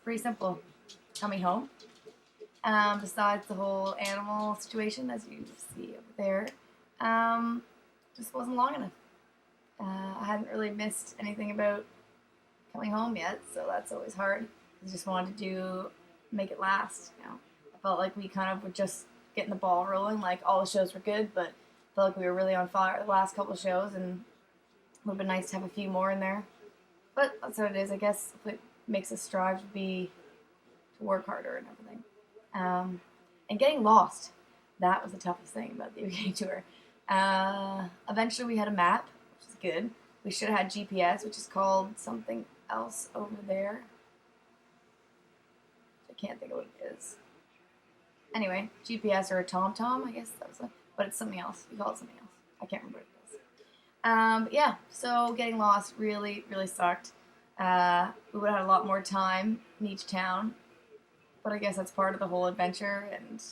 pretty simple. Coming home. Besides the whole animal situation, as you see over there, um, just wasn't long enough. I hadn't really missed anything about coming home yet, so that's always hard. I just wanted to make it last. I felt like we kind of were just getting the ball rolling. Like all the shows were good, but I felt like we were really on fire the last couple of shows, and it would have been nice to have a few more in there. But that's what it is, I guess. What makes us strive to work harder and everything. And getting lost, that was the toughest thing about the UK tour. Eventually, we had a map, which is good. We should have had GPS, which is called something else over there. I can't think of what it is. Anyway, GPS or a TomTom, I guess that was it. But it's something else. We call it something else. I can't remember what it is. But yeah, so getting lost really, really sucked. We would have had a lot more time in each town, but I guess that's part of the whole adventure and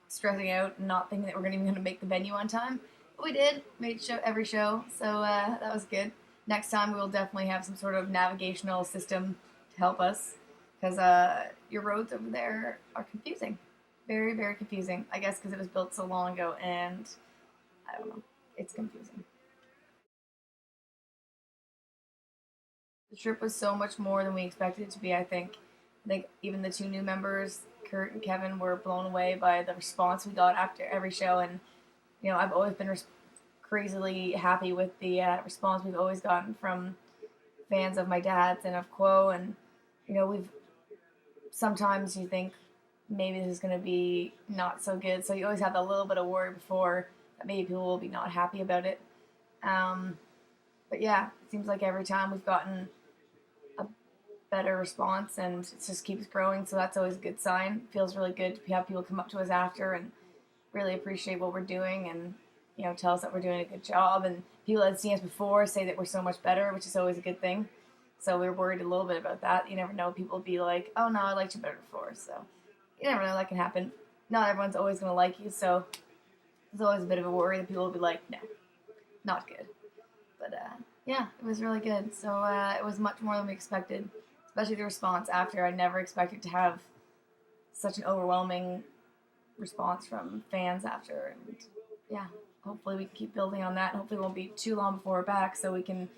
stressing out and not thinking that we're even going to make the venue on time. But we did, made every show, so that was good. Next time we'll definitely have some sort of navigational system to help us, because your roads over there are confusing. Very, very confusing. I guess because it was built so long ago, and I don't know, it's confusing. The trip was so much more than we expected it to be, I think. I think even the two new members, Kurt and Kevin, were blown away by the response we got after every show. And, I've always been crazily happy with the response we've always gotten from fans of my dad's and of Quo. And, we've sometimes you think maybe this is going to be not so good. So you always have that little bit of worry before that maybe people will be not happy about it. Um, but yeah, it seems like every time we've gotten a better response and it just keeps growing. So that's always a good sign. It feels really good to have people come up to us after and really appreciate what we're doing and, tell us that we're doing a good job. And people that have seen us before say that we're so much better, which is always a good thing. So we were worried a little bit about that. You never know. People will be like, oh, no, I liked you better before. So you never know. That can happen. Not everyone's always going to like you. So there's always a bit of a worry that people will be like, no, not good. But yeah, it was really good. So it was much more than we expected, especially the response after. I never expected to have such an overwhelming response from fans after. And yeah, hopefully we can keep building on that. Hopefully it won't be too long before we're back so we can,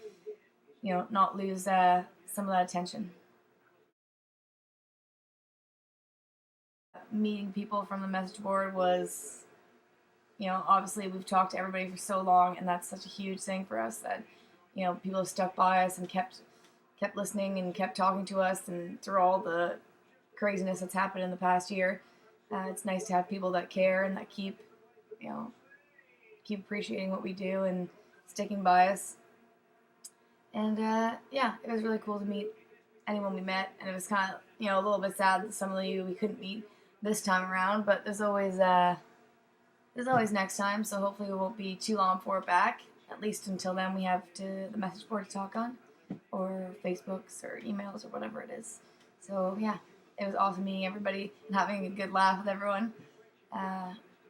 not lose some of that attention. Meeting people from the message board was, obviously we've talked to everybody for so long, and that's such a huge thing for us that, people have stuck by us and kept listening and kept talking to us, and through all the craziness that's happened in the past year, it's nice to have people that care and that keep appreciating what we do and sticking by us. And yeah, it was really cool to meet anyone we met, and it was kind of a little bit sad that some of you we couldn't meet this time around, but there's always next time, so hopefully it won't be too long before we're back. At least until then, we have the message board to talk on, or Facebooks, or emails, or whatever it is. So yeah, it was awesome meeting everybody and having a good laugh with everyone.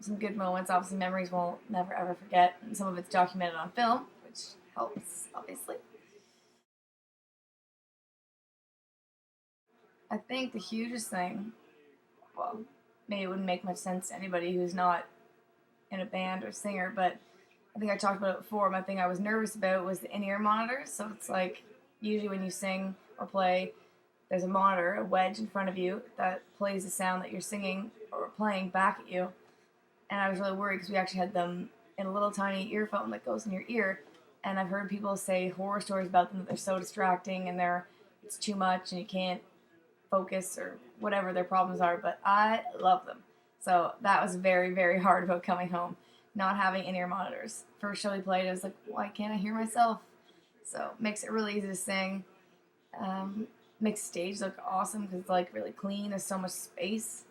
Some good moments, obviously memories we'll never ever forget, and some of it's documented on film, which helps, obviously. I think the hugest thing, well, maybe it wouldn't make much sense to anybody who's not in a band or singer, but I think I talked about it before. My thing I was nervous about was the in-ear monitors. So it's like usually when you sing or play, there's a monitor, a wedge in front of you that plays the sound that you're singing or playing back at you. And I was really worried because we actually had them in a little tiny earphone that goes in your ear. And I've heard people say horror stories about them that they're so distracting and it's too much and you can't focus or whatever their problems are. But I love them. So that was very, very hard about coming home, not having in-ear monitors. First show we played, I was like, why can't I hear myself? So it makes it really easy to sing. Makes the stage look awesome because it's like really clean. There's so much space.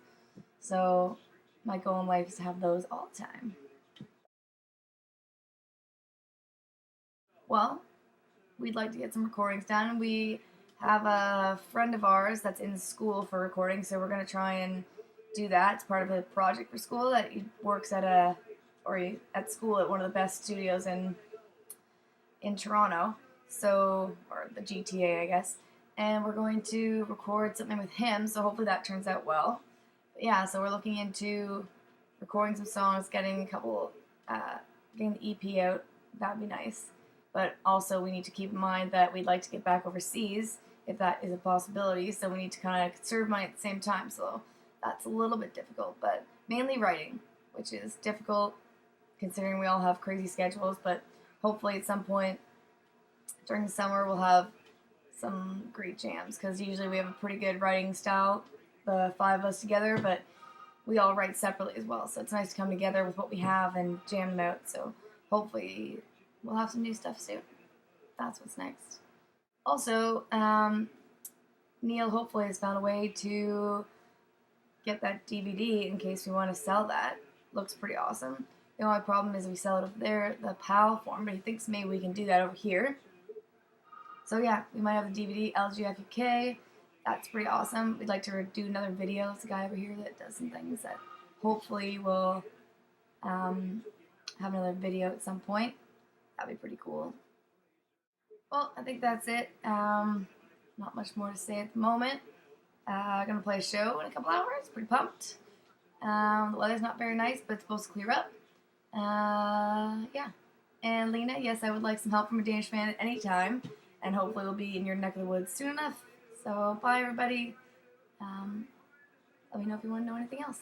So my goal in life is to have those all the time. Well, we'd like to get some recordings done. We have a friend of ours that's in school for recording, so we're going to try and do that. It's part of a project for school that he works at school at one of the best studios in Toronto. So, or the GTA, I guess. and we're going to record something with him, so hopefully that turns out well. But yeah, so we're looking into recording some songs, getting a couple, getting the EP out. That'd be nice. But also, we need to keep in mind that we'd like to get back overseas if that is a possibility. So we need to kind of conserve money at the same time. So that's a little bit difficult, but mainly writing, which is difficult considering we all have crazy schedules. But hopefully, at some point during the summer, we'll have some great jams because usually we have a pretty good writing style, the five of us together. But we all write separately as well. So it's nice to come together with what we have and jam them out. So hopefully we'll have some new stuff soon. That's what's next. Also, Neil hopefully has found a way to get that DVD in case we want to sell that. Looks pretty awesome. The only problem is we sell it over there, the PAL form, but he thinks maybe we can do that over here. So yeah, we might have the DVD, LGFUK. That's pretty awesome. We'd like to do another video. There's a guy over here that does some things that hopefully will have another video at some point. That'd be pretty cool. Well, I think that's it. Not much more to say at the moment. I'm going to play a show in a couple hours. Pretty pumped. The weather's not very nice, but it's supposed to clear up. Yeah. And Lena, yes, I would like some help from a Danish man at any time. And hopefully we'll be in your neck of the woods soon enough. So, bye everybody. Let me know if you want to know anything else.